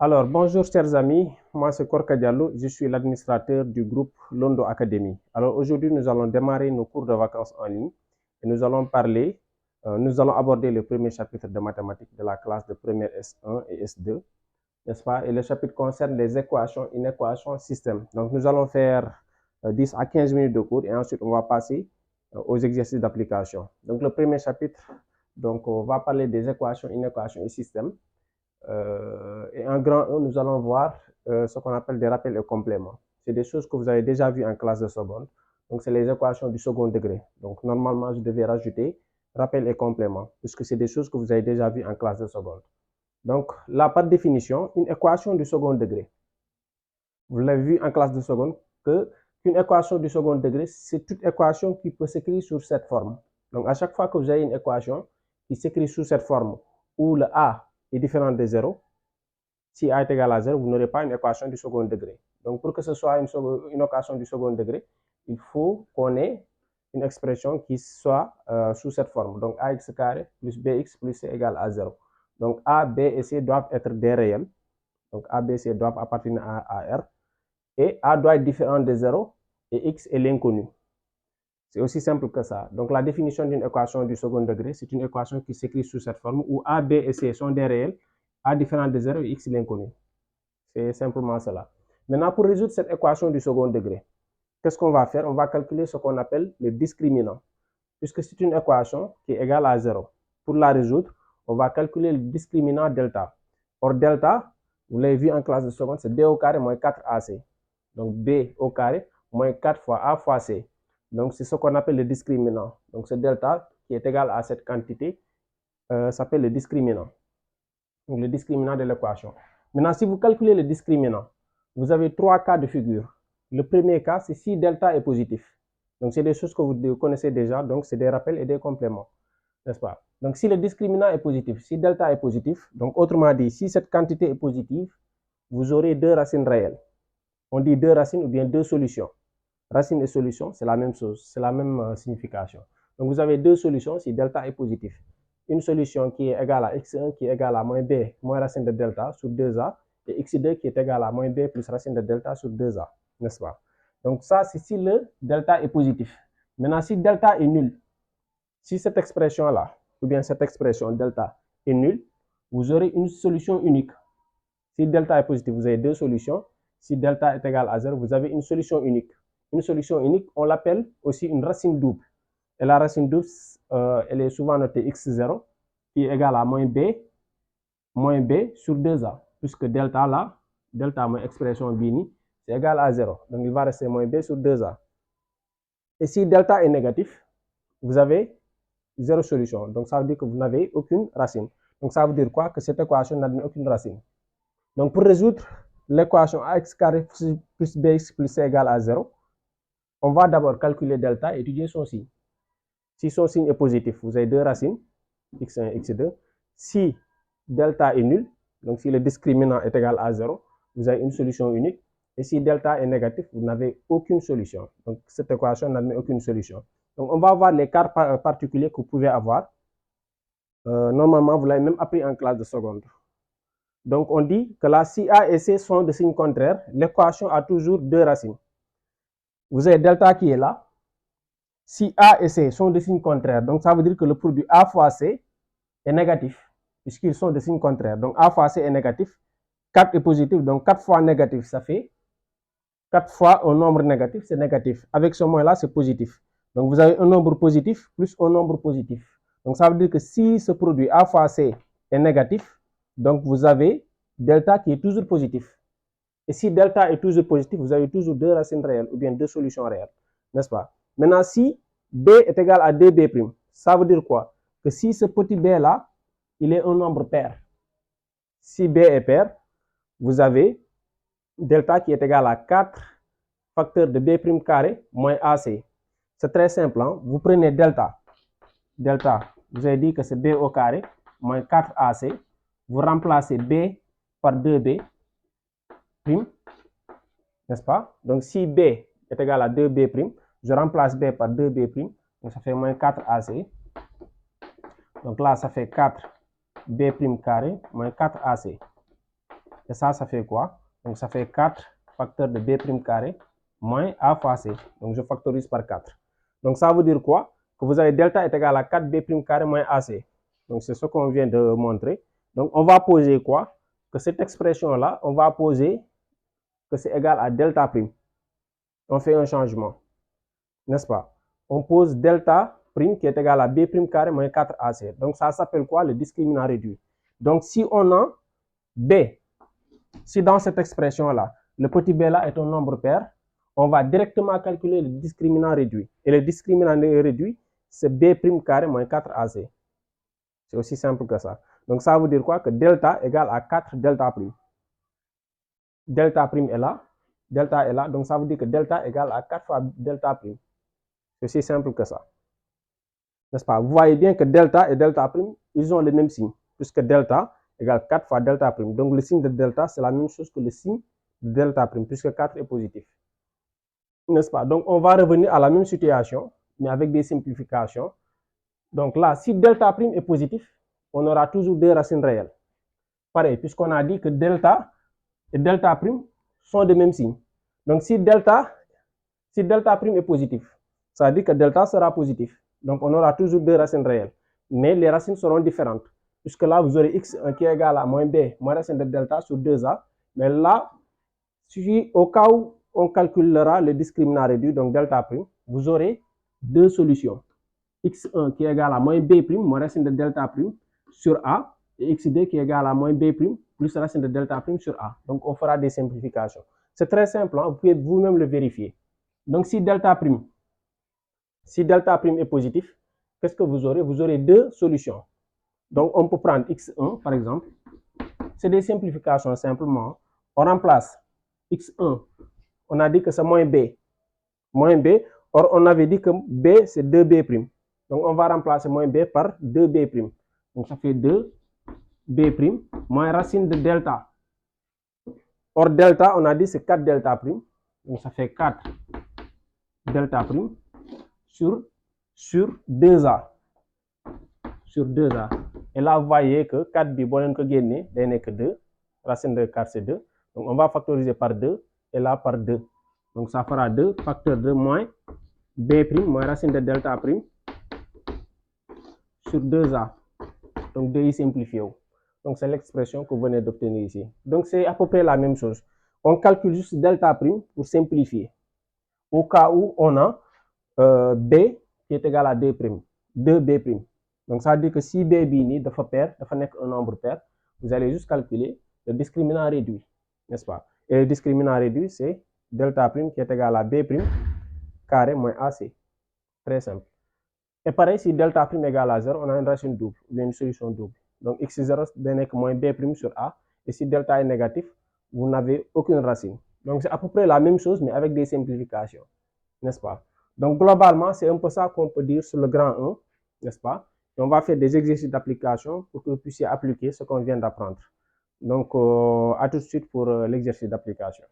Alors, bonjour chers amis, moi c'est Korka Diallo, je suis l'administrateur du groupe Londo Academy. Alors aujourd'hui, nous allons démarrer nos cours de vacances en ligne et nous allons aborder le premier chapitre de mathématiques de la classe de première S1 et S2, n'est-ce pas? Et le chapitre concerne les équations, inéquations, systèmes. Donc nous allons faire 10 à 15 minutes de cours et ensuite on va passer aux exercices d'application. Donc le premier chapitre, donc on va parler des équations, inéquations et systèmes. Et en grand 1, nous allons voir ce qu'on appelle des rappels et compléments. C'est des choses que vous avez déjà vues en classe de seconde. Donc, c'est les équations du second degré. Donc, normalement, je devais rajouter rappel et complément, puisque c'est des choses que vous avez déjà vues en classe de seconde. Donc, là, par définition, une équation du second degré. Vous l'avez vu en classe de seconde qu'une équation du second degré, c'est toute équation qui peut s'écrire sur cette forme. Donc, à chaque fois que vous avez une équation qui s'écrit sous cette forme, où le A est différent de 0, si A est égal à 0, vous n'aurez pas une équation du second degré. Donc, pour que ce soit une équation du second degré, il faut qu'on ait une expression qui soit sous cette forme. Donc, ax carré plus bx plus c égale à 0. Donc, A, B et C doivent être des réels. Donc, A, B, C doivent appartenir à R. Et A doit être différent de 0 et X est l'inconnu. C'est aussi simple que ça. Donc, la définition d'une équation du second degré, c'est une équation qui s'écrit sous cette forme où A, B et C sont des réels, A différent de 0 et X l'inconnu. C'est simplement cela. Maintenant, pour résoudre cette équation du second degré, qu'est-ce qu'on va faire? On va calculer ce qu'on appelle le discriminant, puisque c'est une équation qui est égale à 0. Pour la résoudre, on va calculer le discriminant delta. Or, delta, vous l'avez vu en classe de seconde, c'est B au carré moins 4AC. Donc, B au carré moins 4 fois A fois C. Donc, c'est ce qu'on appelle le discriminant. Donc, ce delta qui est égal à cette quantité s'appelle le discriminant. Donc, le discriminant de l'équation. Maintenant, si vous calculez le discriminant, vous avez trois cas de figure. Le premier cas, c'est si delta est positif. Donc, c'est des choses que vous connaissez déjà. Donc, c'est des rappels et des compléments. N'est-ce pas? Donc, si le discriminant est positif, si delta est positif, donc autrement dit, si cette quantité est positive, vous aurez deux racines réelles. On dit deux racines ou bien deux solutions. Racine et solution, c'est la même chose, c'est la même signification. Donc, vous avez deux solutions si delta est positif. Une solution qui est égale à x1 qui est égale à moins b moins racine de delta sur 2a et x2 qui est égal à moins b plus racine de delta sur 2a, n'est-ce pas? Donc, ça, c'est si le delta est positif. Maintenant, si delta est nul, si cette expression-là, ou bien cette expression delta est nulle, vous aurez une solution unique. Si delta est positif, vous avez deux solutions. Si delta est égal à 0, vous avez une solution unique. Une solution unique, on l'appelle aussi une racine double. Et la racine double, elle est souvent notée x0, qui est égal à moins b sur 2a, puisque delta là, delta moins expression bini, c'est égal à 0. Donc, il va rester moins b sur 2a. Et si delta est négatif, vous avez zéro solution. Donc, ça veut dire que vous n'avez aucune racine. Donc, ça veut dire quoi? Que cette équation n'admet aucune racine. Donc, pour résoudre l'équation ax carré plus bx plus c égale à 0, on va d'abord calculer delta et étudier son signe. Si son signe est positif, vous avez deux racines, x1 et x2. Si delta est nul, donc si le discriminant est égal à 0, vous avez une solution unique. Et si delta est négatif, vous n'avez aucune solution. Donc, cette équation n'admet aucune solution. Donc, on va voir les cas particuliers que vous pouvez avoir. Normalement, vous l'avez même appris en classe de seconde. Donc, on dit que là, si A et C sont de signes contraires, l'équation a toujours deux racines. Vous avez delta qui est là. Si A et C sont de signes contraires, donc ça veut dire que le produit A fois C est négatif, puisqu'ils sont de signes contraires. Donc, A fois C est négatif, 4 est positif, donc 4 fois négatif, ça fait 4 fois un nombre négatif, c'est négatif. Avec ce moins-là, c'est positif. Donc, vous avez un nombre positif plus un nombre positif. Donc, ça veut dire que si ce produit A fois C est négatif, donc vous avez delta qui est toujours positif. Et si delta est toujours positif, vous avez toujours deux racines réelles ou bien deux solutions réelles, n'est-ce pas? Maintenant, si B est égal à 2B', ça veut dire quoi? Que si ce petit B-là, il est un nombre pair. Si B est pair, vous avez delta qui est égal à 4 facteurs de B' carré moins AC. C'est très simple, hein? Vous prenez delta. Delta, vous avez dit que c'est B au carré moins 4AC. Vous remplacez B par 2B', n'est-ce pas? Donc, si B est égal à 2B', je remplace B par 2B', donc ça fait moins 4AC. Donc là, ça fait 4B' carré moins 4AC. Et ça fait quoi? Donc ça fait 4 facteurs de b' carré moins a fois c. Donc je factorise par 4. Donc ça veut dire quoi? Que vous avez delta est égal à 4b' carré moins ac. Donc c'est ce qu'on vient de montrer. Donc on va poser quoi? Que cette expression-là, on va poser que c'est égal à delta prime. On fait un changement, n'est-ce pas? On pose delta prime qui est égal à b' carré moins 4ac. Donc ça s'appelle quoi? Le discriminant réduit. Donc si on a b, si dans cette expression-là, le petit b là est un nombre pair, on va directement calculer le discriminant réduit. Et le discriminant réduit, c'est b' carré moins 4ac. C'est aussi simple que ça. Donc ça veut dire quoi? Que delta égale à 4 delta prime. Delta prime est là, delta est là, donc ça veut dire que delta égale à 4 fois delta prime. C'est aussi simple que ça. N'est-ce pas? Vous voyez bien que delta et delta prime, ils ont le même signe, puisque delta égale 4 fois delta prime. Donc le signe de delta, c'est la même chose que le signe de delta prime, puisque 4 est positif. N'est-ce pas? Donc on va revenir à la même situation, mais avec des simplifications. Donc là, si delta prime est positif, on aura toujours deux racines réelles. Pareil, puisqu'on a dit que delta et delta prime sont de même signe. Donc si delta prime est positif, ça veut dire que delta sera positif. Donc on aura toujours deux racines réelles. Mais les racines seront différentes. Puisque là, vous aurez x1 qui est égal à moins b, moins racine de delta sur 2a. Mais là, si au cas où on calculera le discriminant réduit, donc delta prime, vous aurez deux solutions. x1 qui est égal à moins b', moins racine de delta prime sur a, et x2 qui est égal à moins b' plus racine de delta prime sur a. Donc on fera des simplifications. C'est très simple, hein? Vous pouvez vous-même le vérifier. Donc si delta prime est positif, qu'est-ce que vous aurez? Vous aurez deux solutions. Donc on peut prendre x1 par exemple. C'est des simplifications simplement. On remplace x1, on a dit que c'est moins b. Or on avait dit que b c'est 2b'. Donc on va remplacer moins b par 2b'. Donc ça fait 2b' moins racine de delta. Or delta, on a dit c'est 4 delta prime. Donc ça fait 4 delta prime sur 2a. Sur 2a. Et là, vous voyez que 4 bi, bon, que gagner, n'est que 2. Racine de 4, c'est 2. Donc on va factoriser par 2 et là par 2. Donc ça fera 2 facteur de moins b' moins racine de delta prime sur 2a. Donc 2i simplifié. Donc c'est l'expression que vous venez d'obtenir ici. Donc c'est à peu près la même chose. On calcule juste delta prime pour simplifier. Au cas où on a b qui est égal à 2b'. Donc ça veut dire que si b bini de pair, un nombre pair, vous allez juste calculer le discriminant réduit, n'est-ce pas? Et le discriminant réduit, c'est delta prime qui est égal à b' carré moins ac. Très simple. Et pareil, si delta prime est égal à 0, on a une racine double, ou une solution double. Donc x0 n'est que moins b' sur a. Et si delta est négatif, vous n'avez aucune racine. Donc c'est à peu près la même chose, mais avec des simplifications, n'est-ce pas? Donc globalement, c'est un peu ça qu'on peut dire sur le grand 1, n'est-ce pas? Et on va faire des exercices d'application pour que vous puissiez appliquer ce qu'on vient d'apprendre. Donc à tout de suite pour l'exercice d'application.